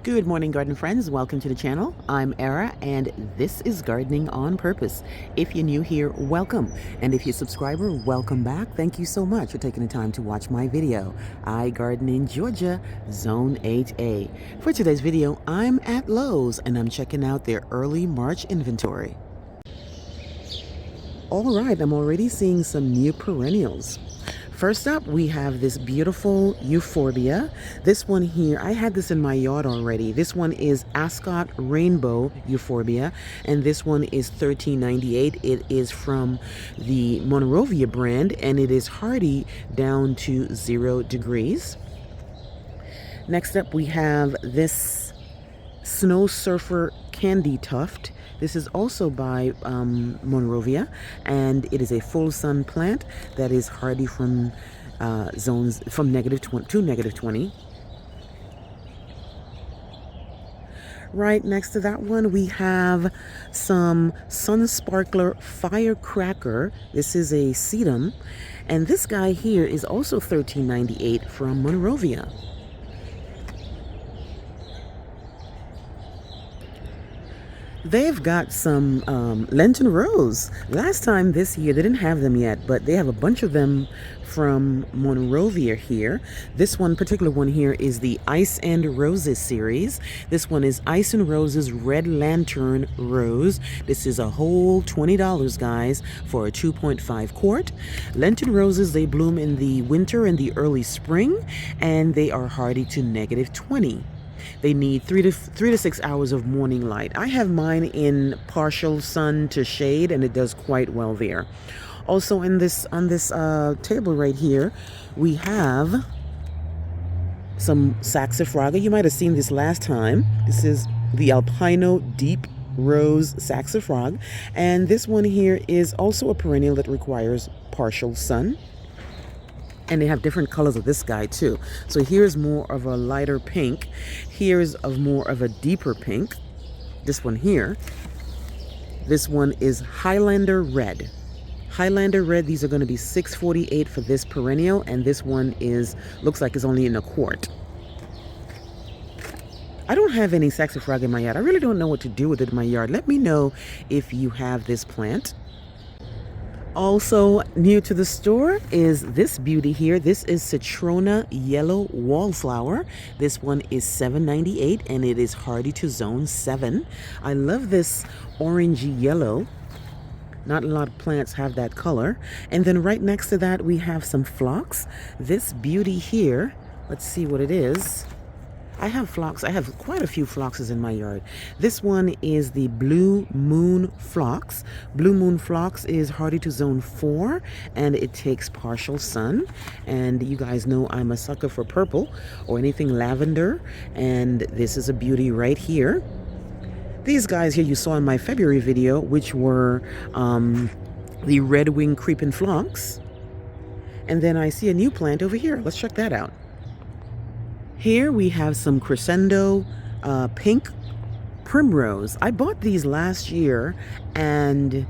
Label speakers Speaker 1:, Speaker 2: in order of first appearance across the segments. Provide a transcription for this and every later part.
Speaker 1: Good morning, garden friends. Welcome to the channel. I'm Era, and this is Gardening on Purpose. If you're new here, welcome. And if you're a subscriber, welcome back. Thank you so much for taking the time to watch my video. I garden in Georgia, Zone 8A. For today's video, I'm at Lowe's, and I'm checking out their early March inventory. All right, I'm already seeing some new perennials. First up, we have this beautiful euphorbia. This one here, I had this in my yard already. This one is Ascot Rainbow Euphorbia, and this one is $13.98. It is from the Monrovia brand, and it is hardy down to 0 degrees. Next up, we have this Snow Surfer Candy Tuft. This is also by Monrovia, and it is a full sun plant that is hardy from zones from -20 to -20. Right next to that one, we have some Sun Sparkler Firecracker. This is a sedum, and this guy here is also $13.98 from Monrovia. They've got some Lenten Rose. Last time this year, they didn't have them yet, but they have a bunch of them from Monrovia here. This one, particular one here, is the Ice and Roses series. This one is Ice and Roses Red Lantern Rose. This is a whole $20, guys, for a 2.5 quart. Lenten Roses, they bloom in the winter and the early spring, and they are hardy to -20. They need 3 to 6 hours of morning light. I have mine in partial sun to shade, and it does quite well there. Also, on this table right here, we have some Saxifraga. You might have seen this last time. This is the Alpino Deep Rose Saxifrag, and this one here is also a perennial that requires partial sun. And they have different colors of this guy too. So here's more of a lighter pink. Here's of more of a deeper pink. This one here. This one is Highlander Red. Highlander Red, these are going to be $6.48 for this perennial, and this one looks like it's only in a quart. I don't have any Saxifraga in my yard. I really don't know what to do with it in my yard. Let me know if you have this plant. Also new to the store is this beauty here. This is Citrona Yellow Wallflower. This one is $7.98, and it is hardy to zone 7. I love this orangey yellow. Not a lot of plants have that color. And then right next to that, we have some phlox. This beauty here, let's see what it is. I have phlox. I have quite a few phloxes in my yard. This one is the Blue Moon Phlox. Blue Moon Phlox is hardy to zone 4, and it takes partial sun. And you guys know I'm a sucker for purple or anything lavender, and this is a beauty right here. These guys here you saw in my February video, which were the Red Wing Creeping Phlox. And then I see a new plant over here. Let's check that out. Here we have some Crescendo Pink Primrose. I bought these last year, and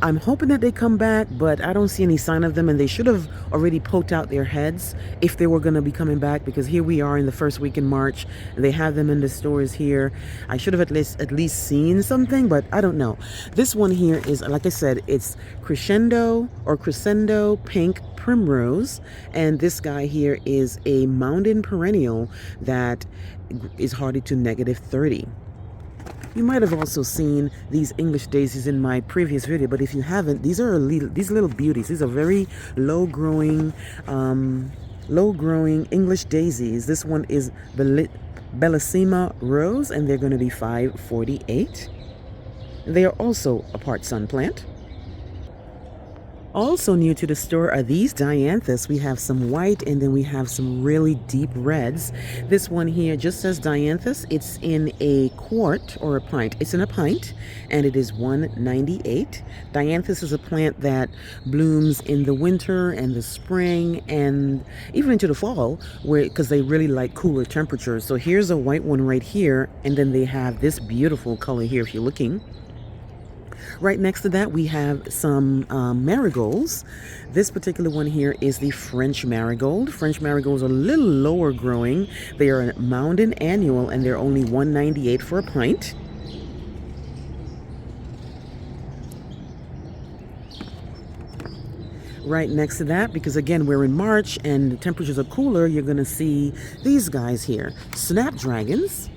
Speaker 1: I'm hoping that they come back, but I don't see any sign of them, and they should have already poked out their heads if they were going to be coming back, because here we are in the first week in March, and they have them in the stores here. I should have at least seen something, but I don't know. This one here is, like I said, it's Crescendo Pink Primrose, and this guy here is a mountain perennial that is hardy to -30. You might have also seen these English daisies in my previous video, but if you haven't, these little beauties. These are very low growing English daisies. This one is Bellissima Rose, and they're going to be $5.48. They are also a part sun plant. Also new to the store are these dianthus. We have some white, and then we have some really deep reds. This one here just says dianthus. It's in a quart or a pint. It's in a pint, and it is $1.98. Dianthus is a plant that blooms in the winter and the spring and even into the fall, because they really like cooler temperatures. So here's a white one right here, and then they have this beautiful color here if you're looking. Right next to that, we have some marigolds. This particular one here is the French marigold. French marigolds are a little lower growing. They are a mountain annual, and they're only $1.98 for a pint. Right next to that, because again, we're in March and the temperatures are cooler, you're going to see these guys here, snapdragons.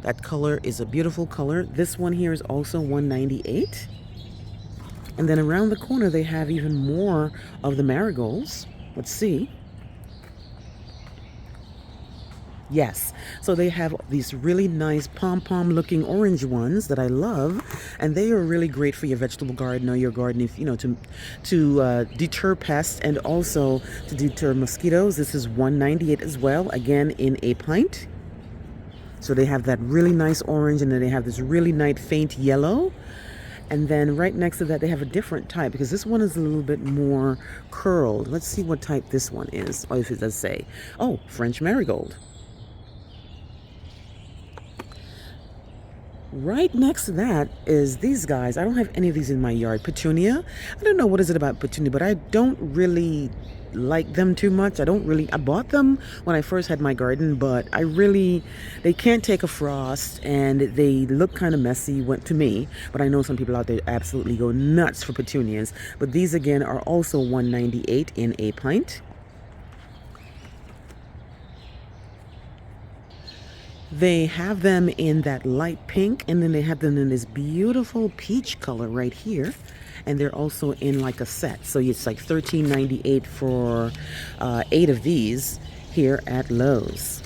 Speaker 1: That color is a beautiful color. This one here is also $1.98. And then around the corner, they have even more of the marigolds. Let's see. Yes, so they have these really nice pom-pom looking orange ones that I love, and they are really great for your vegetable garden or your garden, if you know, to deter pests and also to deter mosquitoes. This is $1.98 as well, again in a pint. So they have that really nice orange, and then they have this really nice faint yellow. And then right next to that, they have a different type, because this one is a little bit more curled. Let's see what type this one is, or if it does say. Oh, French marigold. Right next to that is these guys. I don't have any of these in my yard. Petunia. I don't know what is it about petunia, but I don't really like them too much. I bought them when I first had my garden, but they can't take a frost, and they look kind of messy to me. But I know some people out there absolutely go nuts for petunias. But these again are also $1.98 in a pint. They have them in that light pink, and then they have them in this beautiful peach color right here. And they're also in like a set. So it's like $13.98 for 8 of these here at Lowe's.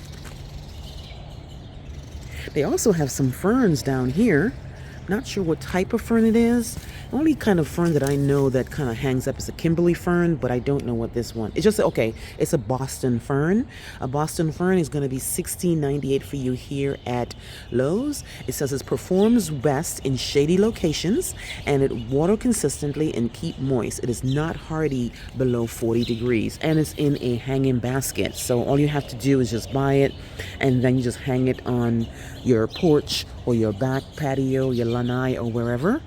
Speaker 1: They also have some ferns down here. Not sure what type of fern it is. The only kind of fern that I know that kind of hangs up is a Kimberly fern, but I don't know what this one. It's just, okay, it's a Boston fern. A Boston fern is going to be $16.98 for you here at Lowe's. It says it performs best in shady locations, and it water consistently and keep moist. It is not hardy below 40 degrees, and it's in a hanging basket. So all you have to do is just buy it, and then you just hang it on your porch or your back patio, your lanai, or wherever.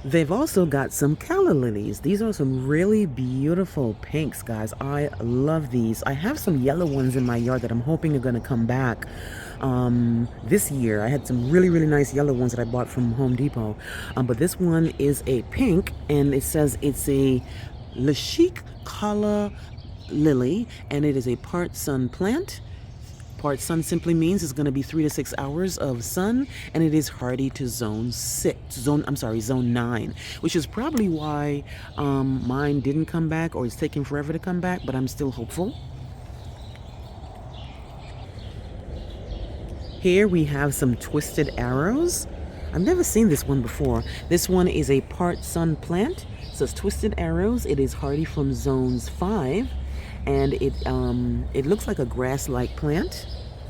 Speaker 1: They've also got some calla lilies. These are some really beautiful pinks, guys. I love these. I have some yellow ones in my yard that I'm hoping are going to come back this year. I had some really, really nice yellow ones that I bought from Home Depot. But this one is a pink, and it says it's a Lashik calla lily, and it is a part sun plant. Part sun simply means it's going to be 3 to 6 hours of sun, and it is hardy to zone 9, which is probably why mine didn't come back, or it's taking forever to come back, but I'm still hopeful. Here we have some twisted arrows. I've never seen this one before. This one is a part sun plant. It says twisted arrows. It is hardy from zones 5. And it looks like a grass-like plant.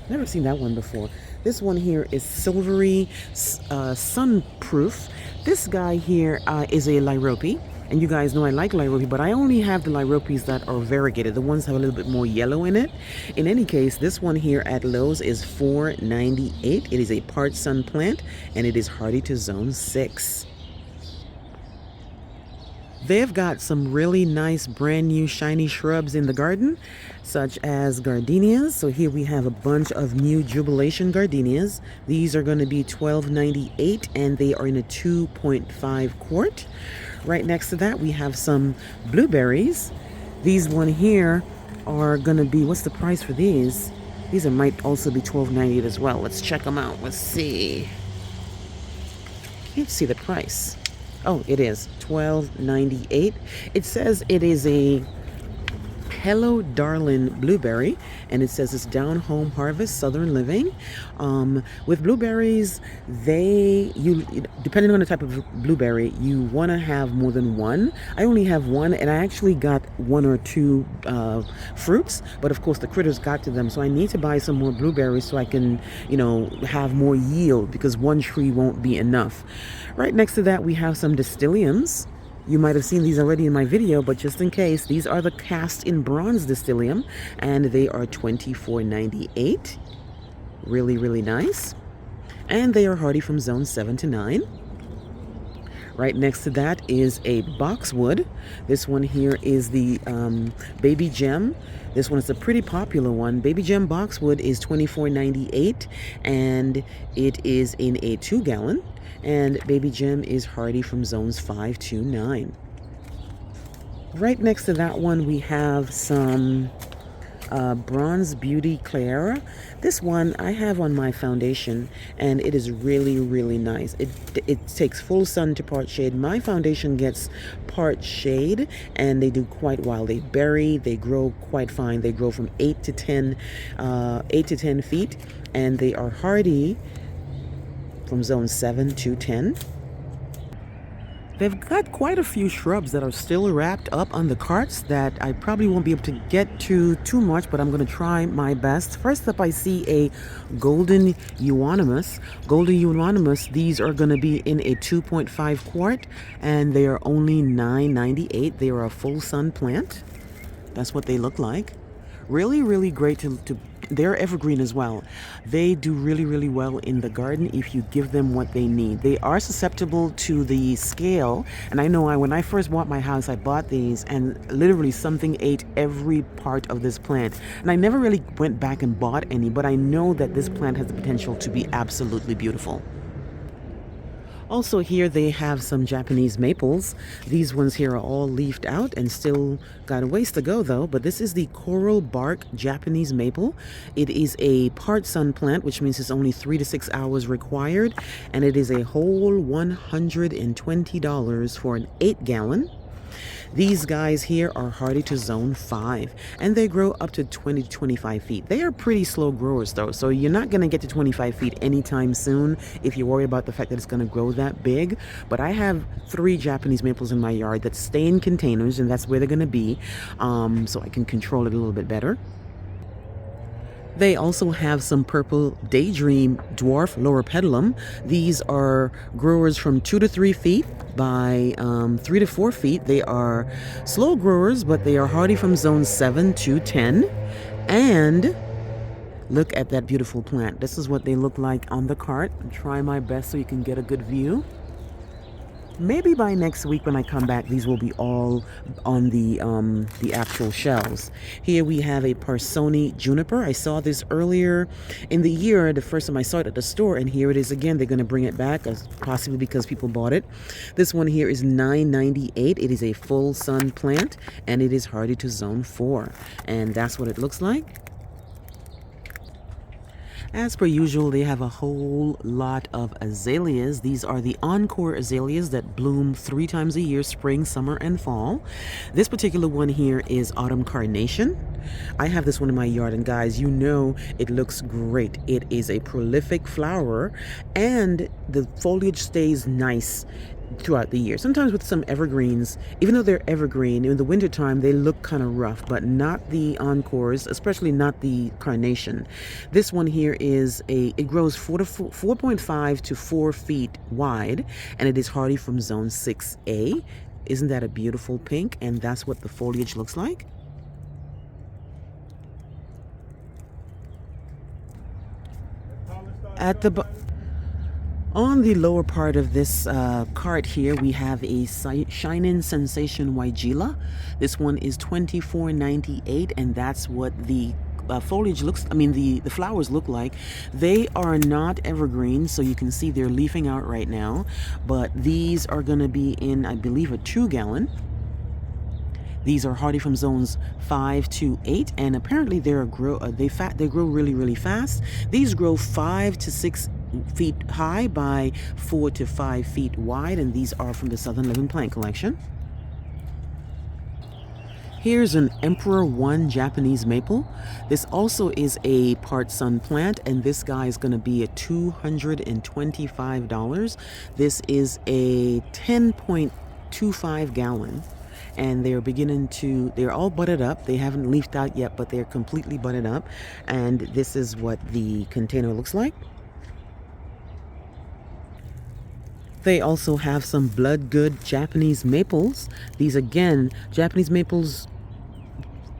Speaker 1: Never seen that one before. This one here is silvery sunproof. This guy here is a lyrope. And you guys know I like lyrope, but I only have the lyropes that are variegated. The ones have a little bit more yellow in it. In any case, this one here at Lowe's is $4.98. It is a part sun plant, and it is hardy to zone 6. They've got some really nice brand new shiny shrubs in the garden, such as gardenias. So here we have a bunch of new jubilation gardenias. These are going to be $12.98, and they are in a 2.5 quart. Right next to that, we have some blueberries. These one here are going to be, what's the price for these? These might also be $12.98 as well. Let's check them out. Let's see. Can't see the price. Oh, it is $12.98. It says it is a Hello Darling blueberry, and it says it's down home harvest, southern living. With blueberries, depending on the type of blueberry, you want to have more than one. I only have one, and I actually got 1 or 2 fruits, but of course the critters got to them, so I need to buy some more blueberries so I can, have more yield, because one tree won't be enough. Right next to that, we have some distilleums. You might have seen these already in my video, but just in case, these are the cast in bronze distilleum, and they are $24.98. Really, really nice. and they are hardy from zone 7 to 9. Right next to that is a boxwood. This one here is the baby gem. This one is a pretty popular one. Baby gem boxwood is $24.98, and it is in a 2-gallon. And baby gem is hardy from zones 5 to 9. Right next to that one, we have some Bronze Beauty Claire. This one I have on my foundation, and it is really, really nice. It takes full sun to part shade. My foundation gets part shade, and they do quite well. They berry, they grow quite fine. They grow from 8 to 10 feet, and they are hardy from zone 7 to 10. They've got quite a few shrubs that are still wrapped up on the carts that I probably won't be able to get to too much, but I'm going to try my best. First up, I see a golden euonymus. Golden euonymus, these are going to be in a 2.5 quart, and they are only $9.98. They are a full sun plant. That's what they look like. Really, really great to they're evergreen as well. They do really, really well in the garden if you give them what they need. They are susceptible to the scale, and I know when I first bought my house, I bought these, and literally something ate every part of this plant. And I never really went back and bought any, but I know that this plant has the potential to be absolutely beautiful. Also here they have some Japanese maples. These ones here are all leafed out and still got a ways to go though, but this is the coral bark Japanese maple. It is a part sun plant, which means it's only 3 to 6 hours required, and it is a whole $120 for an 8-gallon. These guys here are hardy to zone 5, and they grow up to 20 to 25 feet. They are pretty slow growers though, so you're not going to get to 25 feet anytime soon if you worry about the fact that it's going to grow that big. But I have 3 Japanese maples in my yard that stay in containers, and that's where they're going to be, so I can control it a little bit better. They also have some purple daydream dwarf loropetalum. These are growers from 2 to 3 feet by 3 to 4 feet. They are slow growers, but they are hardy from zone 7 to 10. And look at that beautiful plant. This is what they look like on the cart. I'll try my best so you can get a good view. Maybe by next week when I come back, these will be all on the actual shelves. Here we have a Parsoni juniper. I saw this earlier in the year, the first time I saw it at the store, and here it is again. They're going to bring it back, possibly because people bought it. This one here is $9.98. It is a full sun plant, and it is hardy to zone 4. And that's what it looks like. As per usual, they have a whole lot of azaleas. These are the encore azaleas that bloom 3 times a year, spring, summer, and fall. This particular one here is autumn carnation. I have this one in my yard, and guys, you know it looks great. It is a prolific flower, and the foliage stays nice throughout the year. Sometimes with some evergreens, even though they're evergreen, in the wintertime they look kind of rough, but not the encores, especially not the carnation. This one here is it grows 4.5 to 4 feet wide, and it is hardy from zone 6A. Isn't that a beautiful pink? And that's what the foliage looks like. On the lower part of this cart here, we have a Shining Sensation Waigila. This one is $24.98, and that's what the foliage looks, the flowers look like. They are not evergreen, so you can see they're leafing out right now, but these are going to be in, I believe, a 2-gallon. These are hardy from zones 5 to 8, and apparently they grow really, really fast. These grow 5 to 6 feet high by 4 to 5 feet wide, and these are from the Southern Living Plant Collection. Here's an Emperor 1 Japanese maple. This also is a part sun plant, and this guy is going to be at $225. This is a 10.25 gallon. And they're they're all budded up. They haven't leafed out yet, but they're completely budded up. And this is what the container looks like. They also have some blood good Japanese maples. These, again, Japanese maples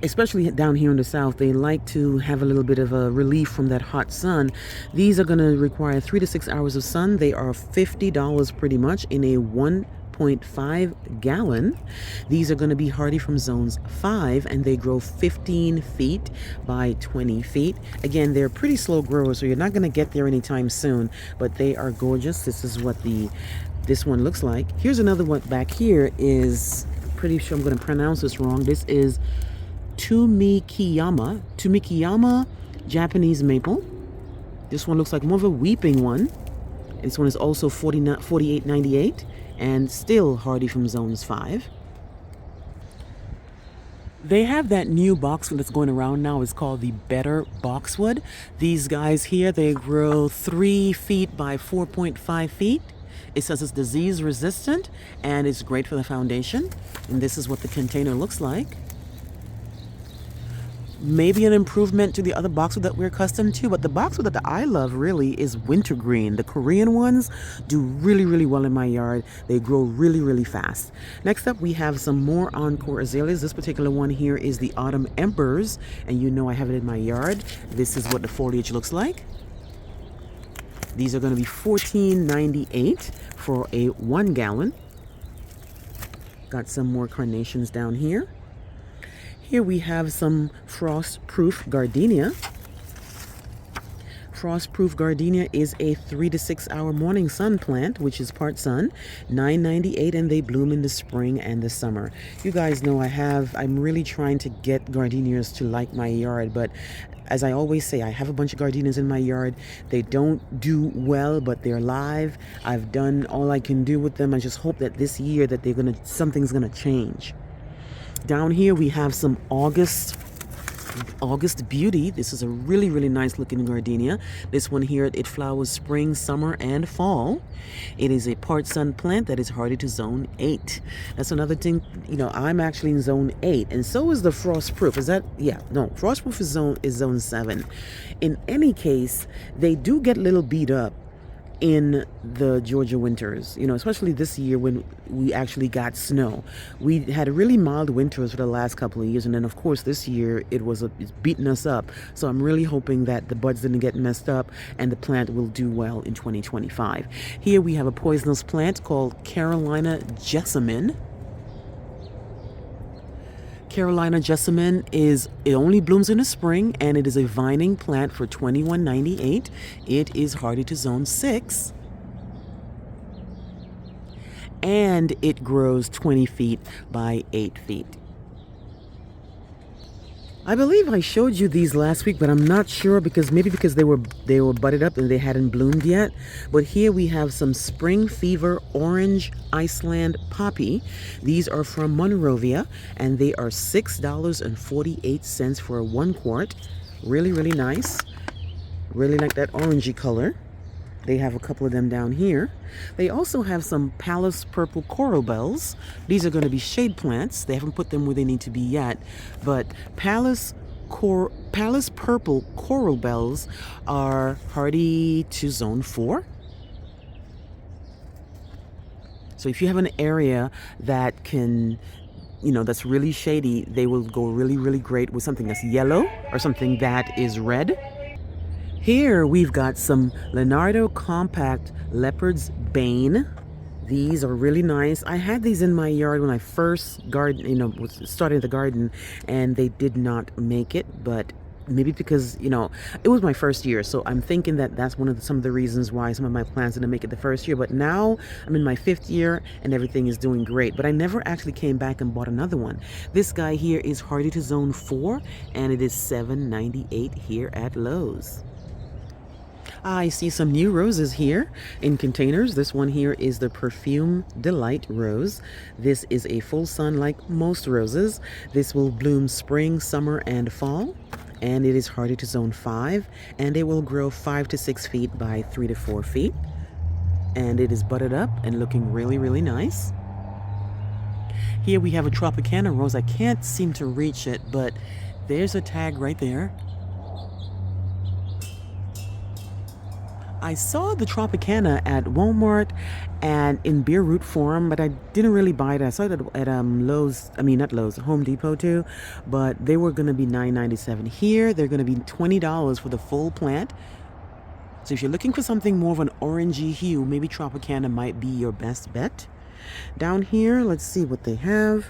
Speaker 1: especially down here in the south, they like to have a little bit of a relief from that hot sun. These are going to require 3 to 6 hours of sun. They are $50 pretty much in a 1.5 gallon. These are going to be hardy from zones 5, and they grow 15 feet by 20 feet. Again, they're pretty slow growers, so you're not going to get there anytime soon, but they are gorgeous. This is what this one looks like. Here's another one back here. Is pretty sure I'm going to pronounce this wrong. This is Tumikiyama Japanese maple. This one looks like more of a weeping one. This one is also $48.98 and still hardy from zones 5. They have that new boxwood that's going around now. It's called the Better Boxwood. These guys here, they grow 3 feet by 4.5 feet. It says it's disease resistant and it's great for the foundation. And this is what the container looks like. Maybe an improvement to the other boxwood that we're accustomed to, but the boxwood that I love really is wintergreen. The Korean ones do really, really well in my yard. They grow really, really fast. Next up, we have some more encore azaleas. This particular one here is the Autumn Emperors, and you know I have it in my yard. This is what the foliage looks like. These are going to be $14.98 for a 1 gallon. Got some more carnations down here. Here we have some frost-proof gardenia. Frost-proof gardenia is a 3 to 6 hour morning sun plant, which is part sun, $9.98, and they bloom in the spring and the summer. You guys know I'm really trying to get gardenias to like my yard, but as I always say, I have a bunch of gardenias in my yard. They don't do well, but they're live. I've done all I can do with them. I just hope that this year that something's gonna change. Down here we have some August Beauty. This is a really, really nice looking gardenia. This one here, it flowers spring, summer, and fall. It is a part sun plant that is hardy to zone 8. That's another thing, I'm actually in zone 8, and so is the frost proof. Frost proof is zone 7. In any case, they do get a little beat up in the Georgia winters, especially this year when we actually got snow. We had really mild winters for the last couple of years, and then of course this year it's beating us up. So I'm really hoping that the buds didn't get messed up and the plant will do well in 2025. Here we have a poisonous plant called Carolina jessamine. Carolina jessamine it only blooms in the spring, and it is a vining plant for $21.98. It is hardy to zone 6. And it grows 20 feet by 8 feet. I believe I showed you these last week, but I'm not sure because they were budded up and they hadn't bloomed yet. But here we have some Spring Fever Orange Iceland Poppy. These are from Monrovia, and they are $6.48 for a 1 quart. Really, really nice. Really like that orangey color. They have a couple of them down here. They also have some Palace Purple Coral Bells. These are going to be shade plants. They haven't put them where they need to be yet. But Palace Purple Coral Bells are hardy to zone 4. So if you have an area that that's really shady, they will go really, really great with something that's yellow or something that is red. Here we've got some Leonardo Compact Leopard's Bane. These are really nice. I had these in my yard when I first was starting the garden, and they did not make it, but maybe because, it was my first year. So I'm thinking that that's some of the reasons why some of my plants didn't make it the first year. But now I'm in my 5th year and everything is doing great. But I never actually came back and bought another one. This guy here is hardy to zone 4, and it is $7.98 here at Lowe's. I see some new roses here in containers. This one here is the Perfume Delight Rose. This is a full sun like most roses. This will bloom spring, summer, and fall. And it is hardy to zone 5. And it will grow 5 to 6 feet by 3 to 4 feet. And it is budded up and looking really, really nice. Here we have a Tropicana rose. I can't seem to reach it, but there's a tag right there. I saw the Tropicana at Walmart and in beer root form, but I didn't really buy it. I saw it at Lowe's. I mean, not Lowe's, Home Depot too. But they were going to be $9.97 here. They're going to be $20 for the full plant. So if you're looking for something more of an orangey hue, maybe Tropicana might be your best bet. Down here, let's see what they have.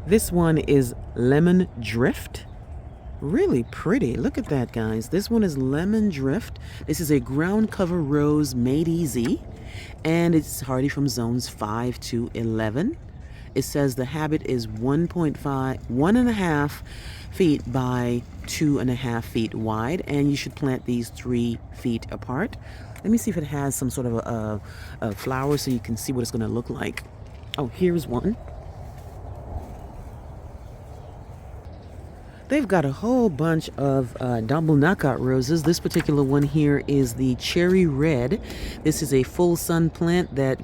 Speaker 1: This one is Lemon Drift. Really pretty. Look at that, guys. This one is Lemon Drift. This is a ground cover rose made easy, and it's hardy from zones 5 to 11. It says the habit is 1.5 feet by 2.5 feet wide, and you should plant these 3 feet apart. Let me see if it has some sort of a flower so you can see what it's going to look like. Oh, here's one. They've got a whole bunch of double knockout roses. This particular one here is the Cherry Red. This is a full sun plant that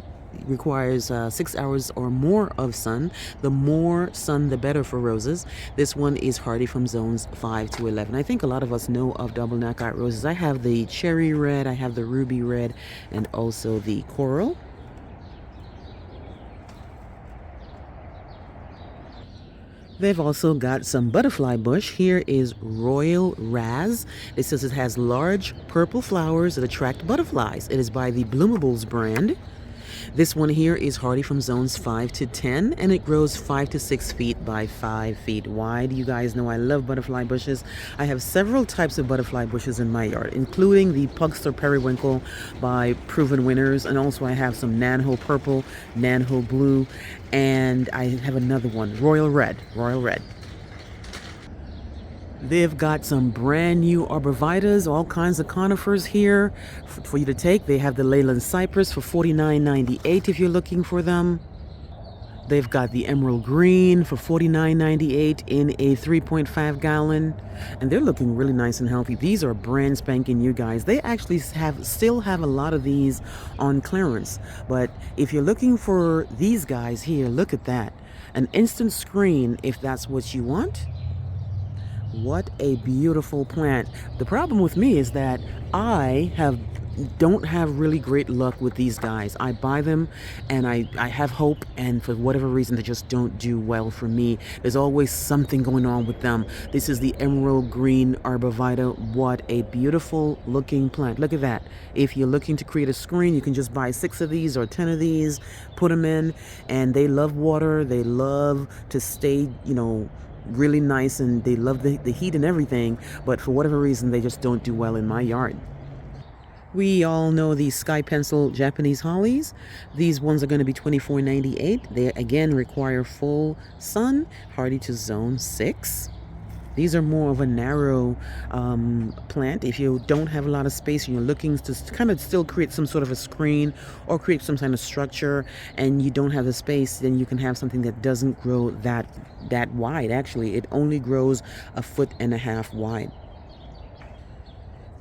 Speaker 1: requires 6 hours or more of sun. The more sun, the better for roses. This one is hardy from zones 5 to 11. I think a lot of us know of double knockout roses. I have the Cherry Red, I have the Ruby Red, and also the Coral. They've also got some butterfly bush. Here is Royal Raz. It says it has large purple flowers that attract butterflies. It is by the Bloomables brand. This one here is hardy from zones 5 to 10, and it grows 5 to 6 feet by 5 feet wide. You guys know I love butterfly bushes. I have several types of butterfly bushes in my yard, including the Pugster Periwinkle by Proven Winners, and also I have some Nanho Purple, Nanho Blue, and I have another one, Royal Red. They've got some brand new arborvitaes, all kinds of conifers here for you to take. They have the Leyland Cypress for $49.98 if you're looking for them. They've got the Emerald Green for $49.98 in a 3.5 gallon. And they're looking really nice and healthy. These are brand spanking new, guys. They actually still have a lot of these on clearance. But if you're looking for these guys here, look at that. An instant screen if that's what you want. What a beautiful plant. The problem with me is that I don't have really great luck with these guys. I buy them and I have hope, and for whatever reason they just don't do well for me. There's always something going on with them. This is the Emerald Green Arborvitae. What a beautiful looking plant. Look at that. If you're looking to create a screen, you can just buy 6 of these or 10 of these, put them in, and they love water. They love to stay, really nice, and they love the heat and everything, but for whatever reason they just don't do well in my yard. We all know these sky pencil Japanese hollies. These ones are going to be $24.98. They again require full sun, hardy to zone 6. These are more of a narrow plant. If you don't have a lot of space and you're looking to kind of still create some sort of a screen or create some kind of structure, and you don't have the space, then you can have something that doesn't grow that wide. Actually, it only grows 1.5 feet wide.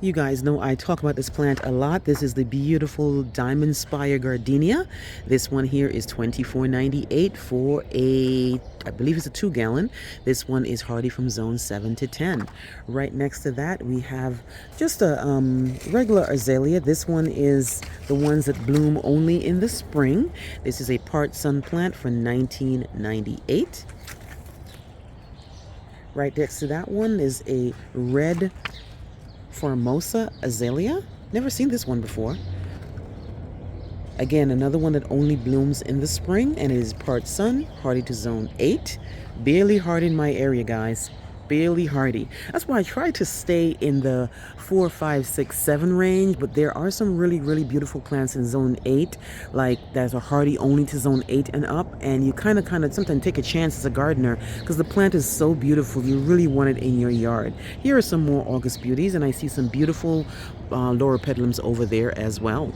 Speaker 1: You guys know I talk about this plant a lot. This is the beautiful Diamond Spire Gardenia. This one here is $24.98 for I believe it's a 2 gallon. This one is hardy from zone 7 to 10. Right next to that we have just a regular azalea. This one is the ones that bloom only in the spring. This is a part sun plant for $19.98. Right next to that one is a red Formosa azalea. Never seen this one before. Again, another one that only blooms in the spring, and it is part sun, hardy to zone 8. Barely hardy in my area, guys. Barely hardy. That's why I try to stay in the 4, 5, 6, 7 range, but there are some really, really beautiful plants in zone 8, like that are hardy only to zone 8 and up, and you kind of sometimes take a chance as a gardener because the plant is so beautiful. You really want it in your yard. Here are some more August beauties, and I see some beautiful loropetalums over there as well.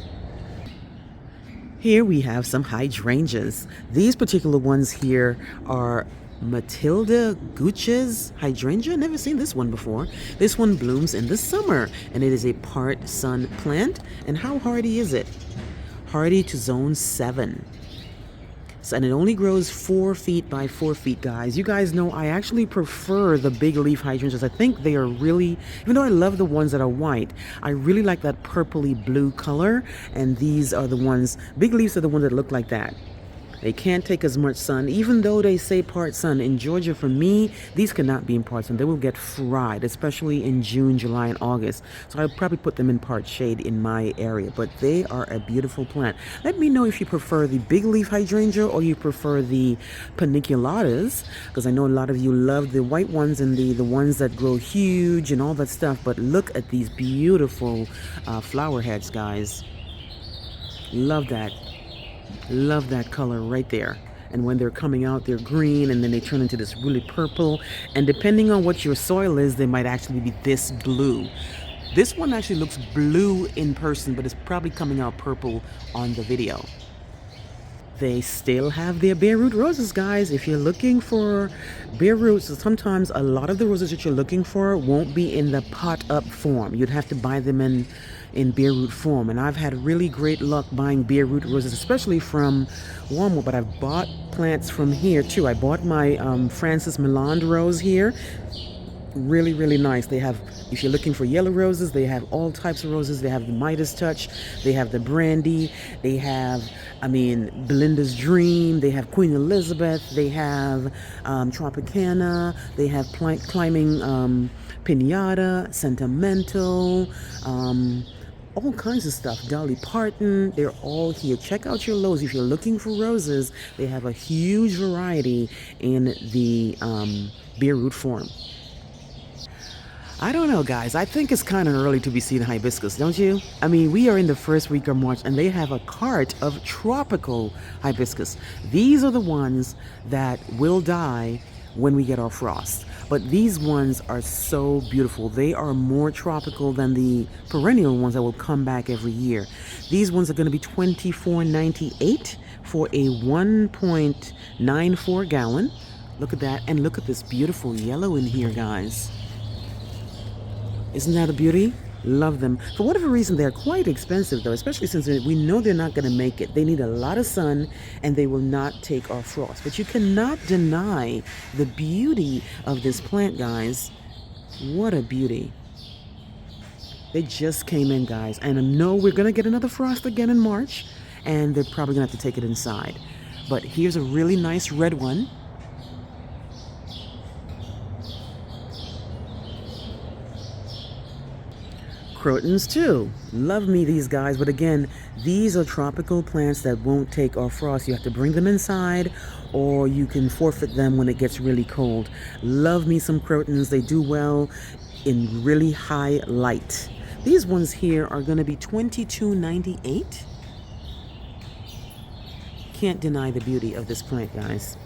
Speaker 1: Here we have some hydrangeas. These particular ones here are Matilda Gucci's hydrangea. Never seen this one before. This one blooms in the summer, and it is a part sun plant. And how hardy is it? Hardy to zone 7. And it only grows 4 feet by 4 feet, guys. You guys know I actually prefer the big leaf hydrangeas. I think they are really, even though I love the ones that are white, I really like that purpley blue color. And these are the ones, big leaves are the ones that look like that. They can't take as much sun, even though they say part sun. In Georgia, for me, these cannot be in part sun. They will get fried, especially in June, July, and August. So I'll probably put them in part shade in my area. But they are a beautiful plant. Let me know if you prefer the big leaf hydrangea or you prefer the paniculatas, because I know a lot of you love the white ones and the ones that grow huge and all that stuff. But look at these beautiful flower heads, guys. Love that. Love that color right there. And when they're coming out, they're green, and then they turn into this really purple. And depending on what your soil is, they might actually be this blue. This one actually looks blue in person, but it's probably coming out purple on the video. They still have their bare root roses, guys. If you're looking for bare roots, sometimes a lot of the roses that you're looking for won't be in the pot up form. You'd have to buy them in bare root form. And I've had really great luck buying bare root roses, especially from Walmart, but I've bought plants from here too. I bought my Francis Milland rose here. Really, really nice. They have, if you're looking for yellow roses, they have all types of roses. They have the Midas Touch, they have the Brandy, they have, Belinda's Dream, they have Queen Elizabeth, they have Tropicana, they have climbing Pinata, Sentimental, all kinds of stuff. Dolly Parton, they're all here. Check out your Lowe's. If you're looking for roses, they have a huge variety in the bare root form. I don't know, guys. I think it's kind of early to be seeing hibiscus, don't you? We are in the first week of March, and they have a cart of tropical hibiscus. These are the ones that will die when we get our frost. But these ones are so beautiful. They are more tropical than the perennial ones that will come back every year. These ones are going to be $24.98 for a 1.94 gallon. Look at that. And look at this beautiful yellow in here, guys. Isn't that a beauty? Love them. For whatever reason, they're quite expensive, though, especially since we know they're not going to make it. They need a lot of sun, and they will not take our frost. But you cannot deny the beauty of this plant, guys. What a beauty. They just came in, guys. And I know we're going to get another frost again in March, and they're probably going to have to take it inside. But here's a really nice red one. Crotons too. Love me these guys, but again, these are tropical plants that won't take our frost. You have to bring them inside, or you can forfeit them when it gets really cold. Love me some crotons. They do well in really high light. These ones here are going to be $22.98. Can't deny the beauty of this plant, guys.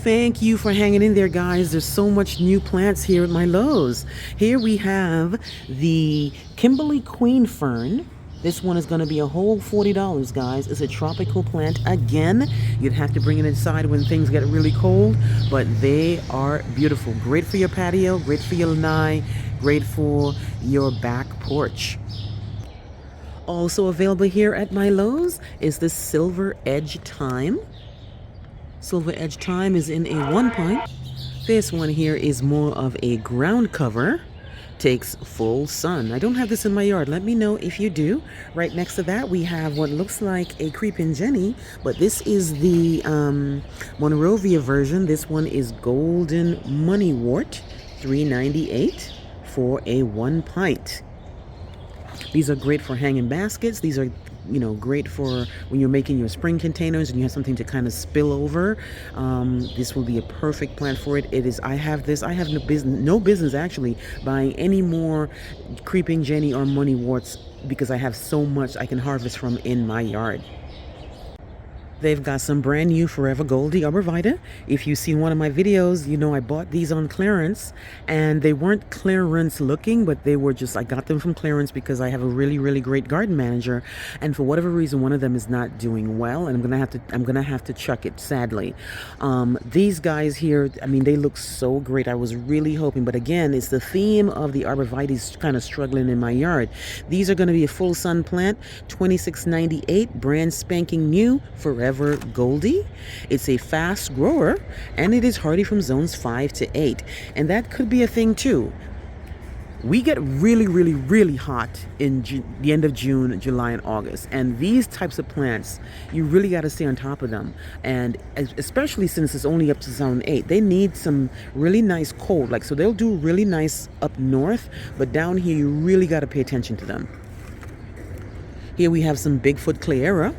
Speaker 1: Thank you for hanging in there, guys. There's so much new plants here at my Lowe's. Here we have the Kimberly Queen Fern. This one is going to be a whole $40, guys. It's a tropical plant. Again, you'd have to bring it inside when things get really cold, but they are beautiful. Great for your patio, great for your lanai, great for your back porch. Also available here at my Lowe's is the Silver Edge Thyme. Silver Edge Thyme is in a 1 pint. This one here is more of a ground cover. Takes full sun. I don't have this in my yard. Let me know if you do. Right next to that, we have what looks like a creeping Jenny, but this is the Monrovia version. This one is Golden Moneywort, $3.98 for a 1 pint. These are great for hanging baskets. These are great for when you're making your spring containers and you have something to kind of spill over. This will be a perfect plant for it. I have no business actually buying any more creeping Jenny or moneyworts because I have so much I can harvest from in my yard. They've got some brand new Forever Goldie Arborvitae. If you've seen one of my videos, you know I bought these on clearance, and they weren't clearance looking, but they were just, I got them from clearance because I have a really, really great garden manager, and for whatever reason, one of them is not doing well, and I'm gonna have to chuck it, sadly. These guys here, they look so great. I was really hoping, but again, it's the theme of the arborvitaes kind of struggling in my yard. These are gonna be a full sun plant, $26.98, brand spanking new, Forever Forever Goldie. It's a fast grower, and it is hardy from zones 5 to 8. And that could be a thing too. We get really, really, really hot in the end of June, July, and August. And these types of plants, you really got to stay on top of them. And especially since it's only up to zone 8, they need some really nice cold. So they'll do really nice up north, but down here you really got to pay attention to them. Here we have some Bigfoot Clayera.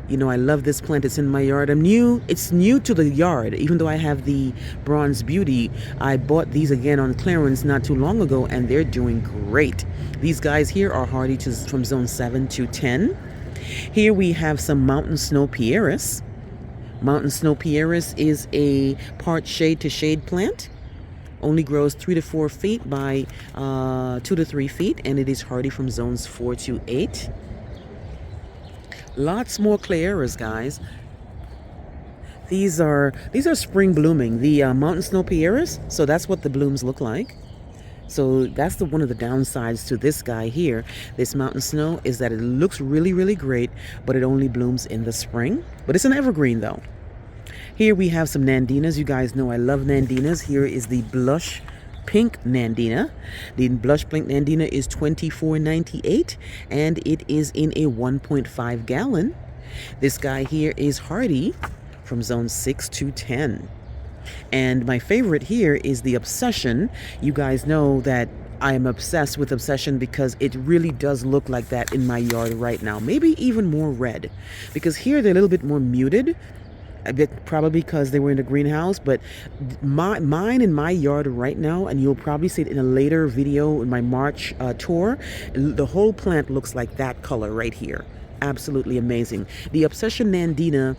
Speaker 1: You know, I love this plant. It's in my yard. It's new to the yard. Even though I have the Bronze Beauty, I bought these again on clearance not too long ago, and they're doing great. These guys here are hardy from zone 7 to 10. Here we have some Mountain Snow Pieris. Mountain Snow Pieris is a part shade to shade plant. Only grows 3 to 4 feet by 2 to 3 feet, and it is hardy from zones 4 to 8. Lots more Clayeras, guys. These are spring blooming. The Mountain Snow Pieris, so that's what the blooms look like. So that's one of the downsides to this guy here, this Mountain Snow, is that it looks really, really great, but it only blooms in the spring. But it's an evergreen though. Here we have some Nandinas. You guys know I love Nandinas. Here is the Blush Pink Nandina. The Blush Pink Nandina is $24.98, and it is in a 1.5 gallon. This guy here is hardy from zone 6 to 10. And my favorite here is the Obsession. You guys know that I am obsessed with Obsession because it really does look like that in my yard right now. Maybe even more red, because here they're a little bit more muted. A bit probably because they were in a greenhouse, but mine in my yard right now, and you'll probably see it in a later video in my March tour, the whole plant looks like that color right here. Absolutely amazing. The Obsession Nandina,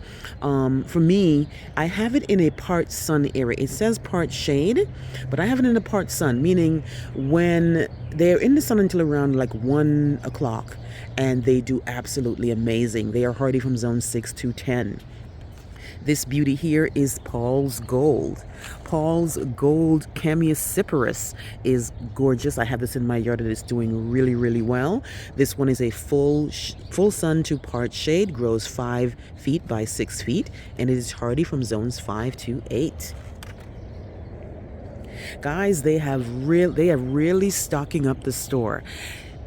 Speaker 1: for me, I have it in a part sun area. It says part shade, but I have it in a part sun, meaning when they're in the sun until around like 1 o'clock, and they do absolutely amazing. They are hardy from zone 6 to 10. This beauty here is Paul's Gold. Paul's Gold Chamaecyparis is gorgeous. I have this in my yard and it's doing really, really well. This one is a full sun to part shade, grows 5 feet by 6 feet, and it is hardy from zones 5 to 8. Guys, they are really stocking up the store.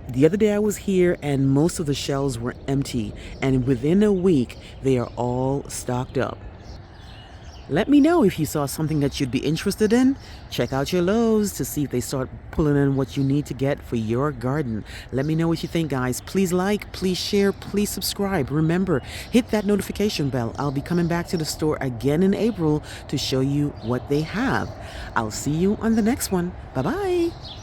Speaker 1: The other day I was here and most of the shelves were empty, and within a week they are all stocked up. Let me know if you saw something that you'd be interested in. Check out your Lowe's to see if they start pulling in what you need to get for your garden. Let me know what you think, guys. Please like, please share, please subscribe. Remember, hit that notification bell. I'll be coming back to the store again in April to show you what they have. I'll see you on the next one. Bye-bye.